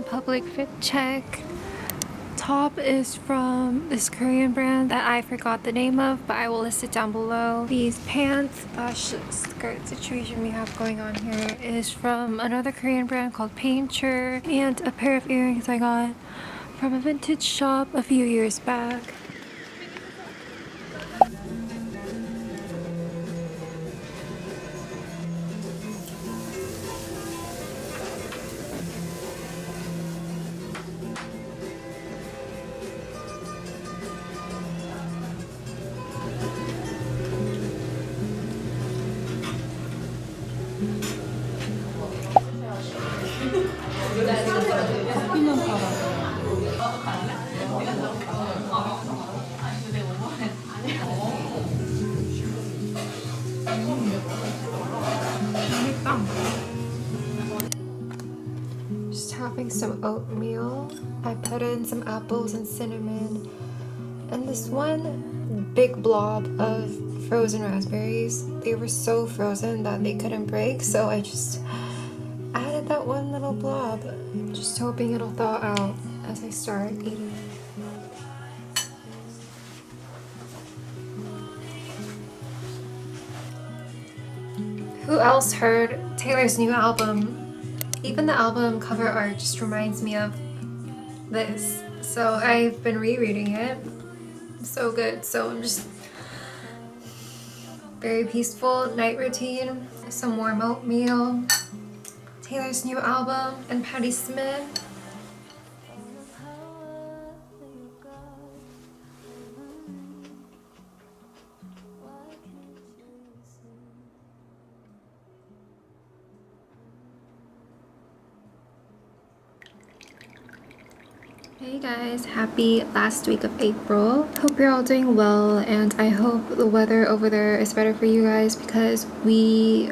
on public fit check. Top is from this Korean brand that I forgot the name of, but I will list it down below. These pants skirt situation we have going on here is from another Korean brand called Painter, and a pair of earrings I got from a vintage shop a few years back. Just having some oatmeal. I put in some apples and cinnamon, and this one big blob of frozen raspberries. They were so frozen that they couldn't break, so I just added that one little blob, just hoping it'll thaw out as I start eating. Who else heard Taylor's new album? Even the album cover art just reminds me of this. So I've been rereading it. So good. So I'm just very peaceful night routine. Some warm oatmeal, Taylor's new album, and Patti Smith. Hey guys, happy last week of April. Hope you're all doing well, and I hope the weather over there is better for you guys because we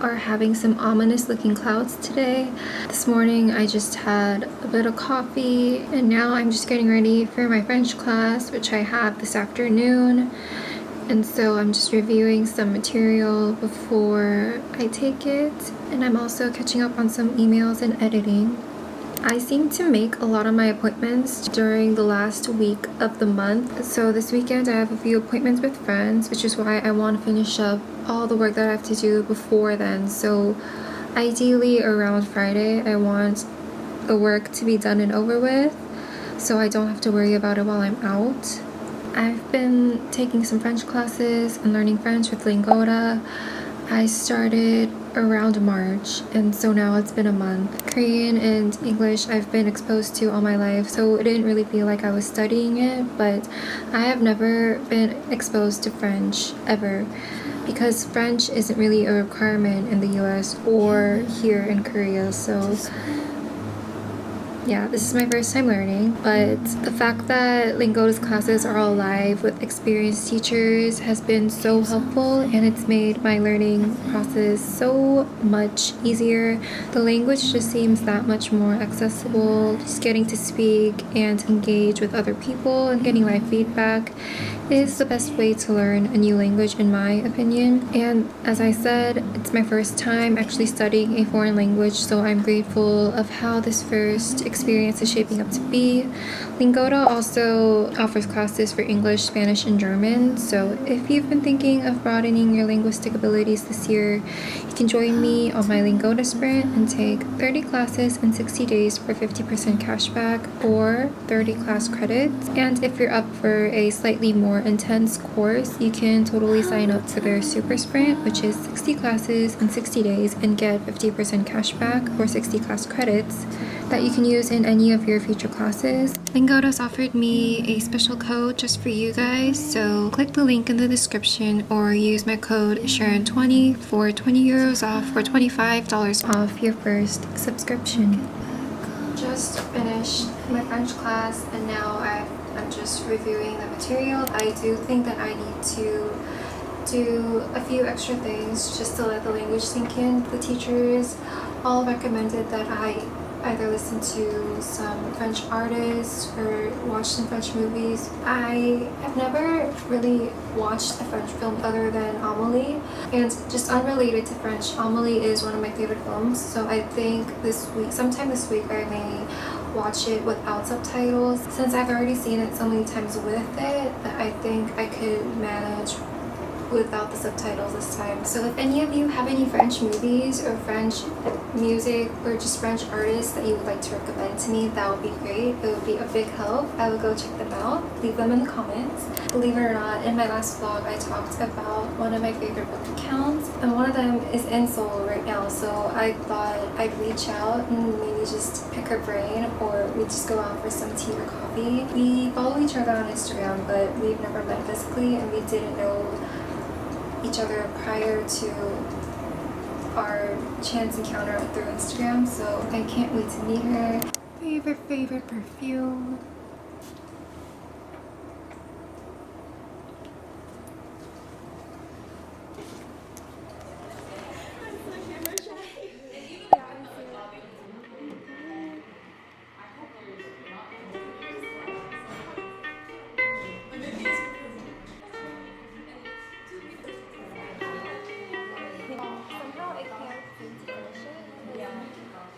are having some ominous looking clouds today. This morning I just had a bit of coffee, and now I'm just getting ready for my French class, which I have this afternoon. And so I'm just reviewing some material before I take it, and I'm also catching up on some emails and editing. I seem to make a lot of my appointments during the last week of the month. So this weekend I have a few appointments with friends, which is why I want to finish up all the work that I have to do before then. So ideally around Friday, I want the work to be done and over with, so I don't have to worry about it while I'm out. I've been taking some French classes and learning French with Lingoda. I started around March, and so now it's been a month. Korean and English I've been exposed to all my life, so it didn't really feel like I was studying it, but I have never been exposed to French ever because French isn't really a requirement in the US or here in Korea. So yeah, this is my first time learning, but the fact that Lingoda's classes are all live with experienced teachers has been so helpful, and it's made my learning process so much easier. The language just seems that much more accessible. Just getting to speak and engage with other people and getting live feedback is the best way to learn a new language in my opinion. And as I said, it's my first time actually studying a foreign language, so I'm grateful of how this first experience is shaping up to be. Lingoda also offers classes for English, Spanish, and German, so if you've been thinking of broadening your linguistic abilities this year, you can join me on my Lingoda sprint and take 30 classes in 60 days for 50% cashback or 30 class credits. And if you're up for a slightly more intense course, you can totally sign up for their super sprint, which is 60 classes in 60 days and get 50% cashback or 60 class credits that you can use in any of your future classes. Lingoda's offered me a special code just for you guys, so click the link in the description or use my code Sharon20 for 20 euros off or $25 off your first subscription. Just finished my French class, and now I'm just reviewing the material. I do think that I need to do a few extra things just to let the language sink in. The teachers all recommended that I either listen to some French artists or watch some French movies. I have never really watched a French film other than Amélie, and just unrelated to French, Amélie is one of my favorite films, so I think this week, sometime this week, I may watch it without subtitles since I've already seen it so many times with it, but I think I could manage without the subtitles this time. So if any of you have any French movies or French music or just French artists that you would like to recommend to me, that would be great. It would be a big help. I would go check them out. Leave them in the comments. Believe it or not, in my last vlog I talked about one of my favorite book accounts, and one of them is in Seoul right now, so I thought I'd reach out and maybe just pick her brain, or we just go out for some tea or coffee. We follow each other on Instagram, but we've never met physically, and we didn't know each other prior to our chance encounter through Instagram, so I can't wait to meet her. Favorite perfume.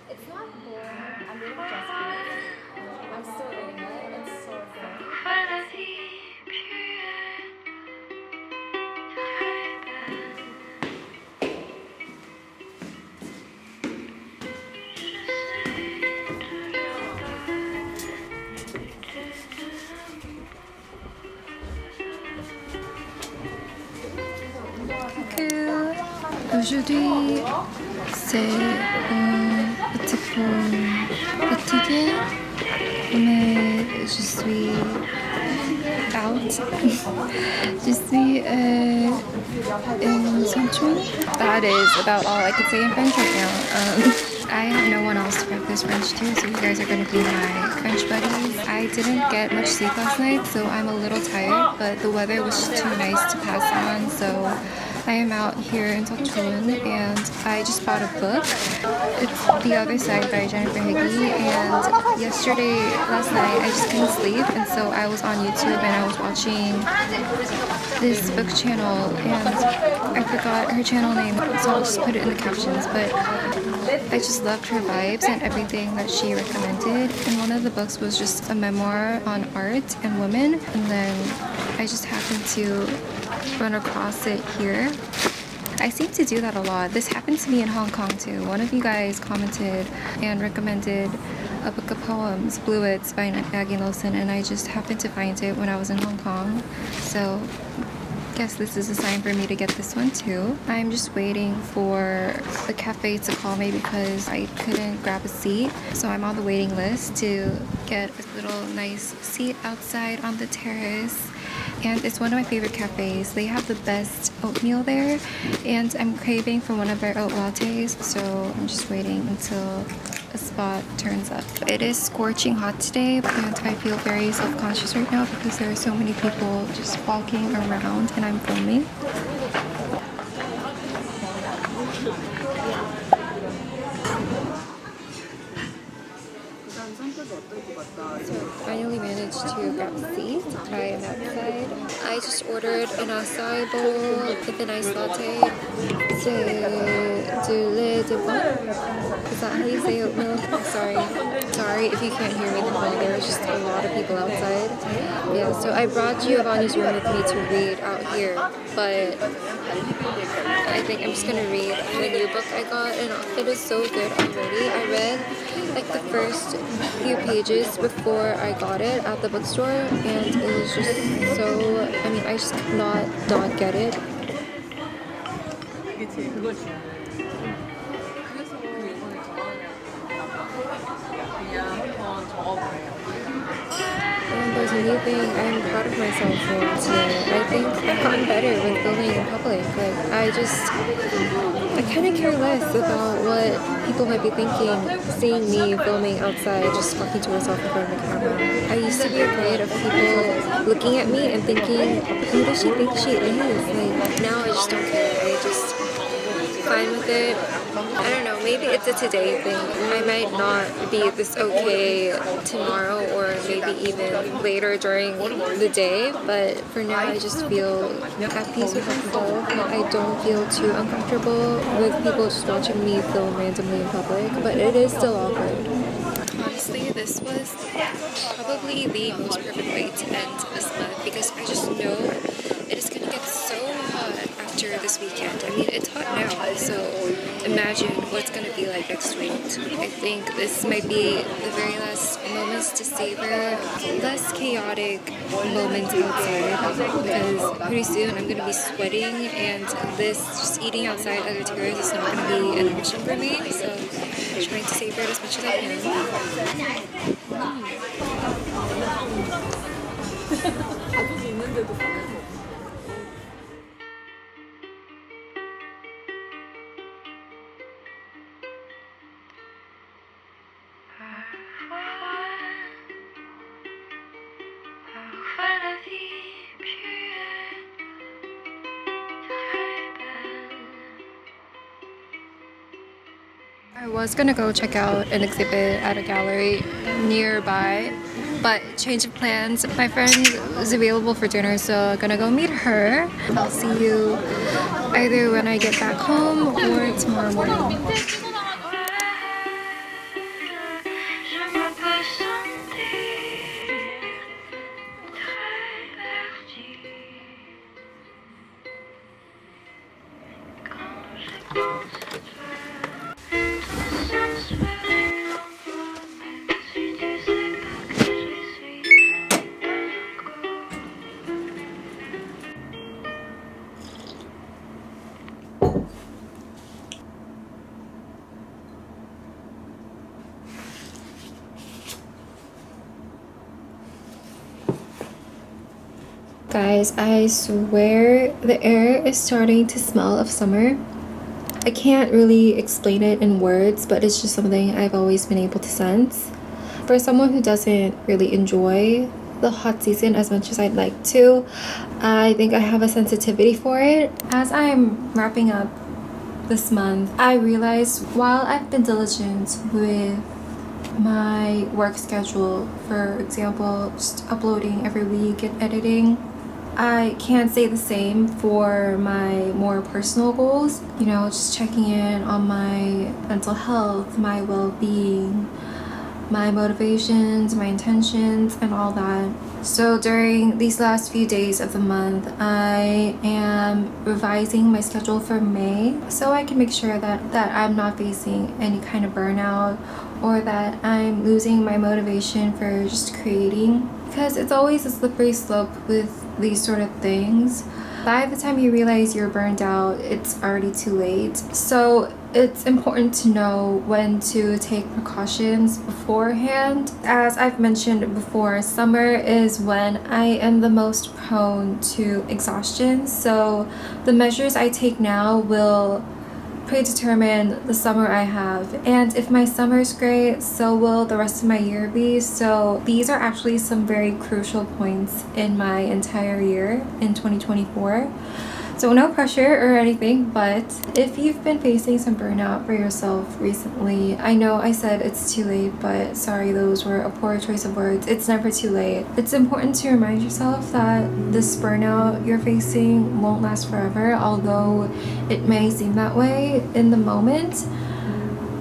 It's not boring. I'm really just I'm still reading it. It's so good. Aujourd'hui, c'est un petit peu fatiguée, mais je suis out. Je suis in seochon. That is about all I can say in French right now. I have no one else to practice French to, so you guys are going to be my French buddies. I didn't get much sleep last night, so I'm a little tired, but the weather was too nice to pass on, so I am out here in Seochon, and I just bought a book. It's The Other Side by Jennifer Higgy, and last night, I just couldn't sleep, and so I was on YouTube and I was watching this book channel, and I forgot her channel name, so I'll just put it in the captions, but I just loved her vibes and everything that she recommended, and one of the books was just a memoir on art and women, and then I just happened to run across it here. I seem to do that a lot. This happened to me in Hong Kong too. One of you guys commented and recommended a book of poems, Bluets by Maggie Nelson, and I just happened to find it when I was in Hong Kong. So I guess this is a sign for me to get this one too. I'm just waiting for the cafe to call me because I couldn't grab a seat. So I'm on the waiting list to get a little nice seat outside on the terrace. And it's one of my favorite cafes. They have the best oatmeal there, and I'm craving for one of their oat lattes, so I'm just waiting until a spot turns up. It is scorching hot today, and I feel very self-conscious right now because there are so many people just walking around and I'm filming. So finally managed to grab a seat. I am outside. I just ordered an acai bowl with a nice latte. Du lait de bon. Is that how you say oatmeal? Sorry if you can't hear me well. There's just a lot of people outside. Yeah, so I brought Giovanni's room with me to read out here, but I think I'm just gonna read the new book I got, and it is so good already. I read like the first few pages before I got it at the bookstore, and it was just so, I just could not get it. And there's a new thing I'm proud of myself for today. I think I've gotten better with filming in public. I kind of care less about what people might be thinking seeing me filming outside, just talking to myself in front of the camera. I used to be afraid of people looking at me and thinking, who does she think she is? Now I just don't care. I just fine with it. I don't know, maybe it's a today thing. I might not be this okay tomorrow, or maybe even later during the day, but for now I just feel at peace with myself. I don't feel too uncomfortable with people just watching me film randomly in public, but it is still awkward. honestly, this was probably the most perfect way to end this month because I just know it is going to get so hot after this weekend. I mean, it's hot now, so imagine what it's going to be like next week. I think this might be the very last moments to savor less chaotic moments outside because pretty soon I'm going to be sweating, and this just eating outside other tourists is not going to be an option for me, so I'm trying to savor it as much as I can. I was gonna go check out an exhibit at a gallery nearby, but change of plans. My friend is available for dinner, so I'm gonna go meet her. I'll see you either when I get back home or tomorrow morning. Guys, I swear the air is starting to smell of summer. I can't really explain it in words, but it's just something I've always been able to sense. For someone who doesn't really enjoy the hot season as much as I'd like to, I think I have a sensitivity for it. As I'm wrapping up this month, I realized while I've been diligent with my work schedule, for example, just uploading every week and editing, I can't say the same for my more personal goals. You know, just checking in on my mental health, my well-being, my motivations, my intentions, and all that. So during these last few days of the month, I am revising my schedule for May so I can make sure that I'm not facing any kind of burnout or that I'm losing my motivation for just creating, because it's always a slippery slope with these sort of things. By the time you realize you're burned out, it's already too late. So it's important to know when to take precautions beforehand. As I've mentioned before, summer is when I am the most prone to exhaustion. So the measures I take now will predetermine the summer I have, and if my summer is great, so will the rest of my year be. So these are actually some very crucial points in my entire year in 2024. So no pressure or anything, but if you've been facing some burnout for yourself recently, I know I said it's too late, but sorry, those were a poor choice of words. It's never too late. It's important to remind yourself that this burnout you're facing won't last forever, although it may seem that way in the moment.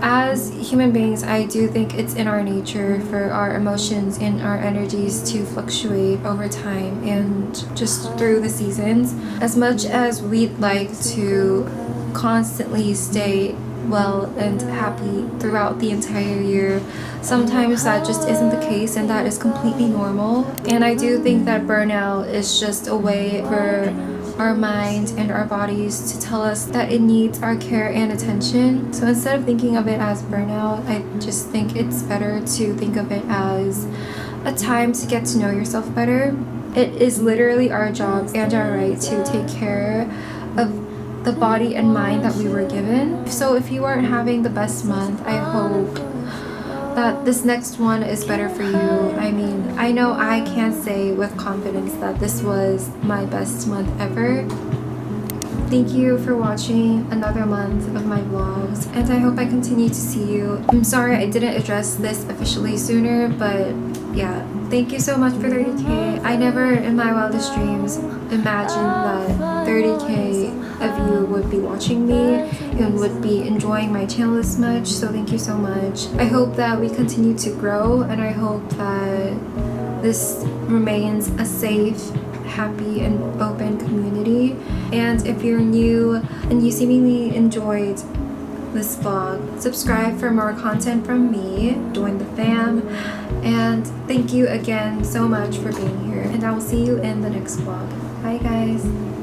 As human beings, I do think it's in our nature for our emotions and our energies to fluctuate over time and just through the seasons. As much as we'd like to constantly stay well and happy throughout the entire year, sometimes that just isn't the case, and that is completely normal. And I do think that burnout is just a way for our mind and our bodies to tell us that it needs our care and attention. So instead of thinking of it as burnout, I just think it's better to think of it as a time to get to know yourself better. It is literally our job and our right to take care of the body and mind that we were given. So if you aren't having the best month, I hope that this next one is better for you. I mean, I know I can't say with confidence that this was my best month ever. Thank you for watching another month of my vlogs, and I hope I continue to see you. I'm sorry I didn't address this officially sooner, but yeah, thank you so much for 30k. I never in my wildest dreams imagined that 30k of you would would be watching me and would be enjoying my channel this much. So thank you so much. I hope that we continue to grow, and I hope that this remains a safe, happy, and open community. And if you're new and you seemingly enjoyed this vlog, subscribe for more content from me, join the fam, and thank you again so much for being here, and I will see you in the next vlog. Bye guys.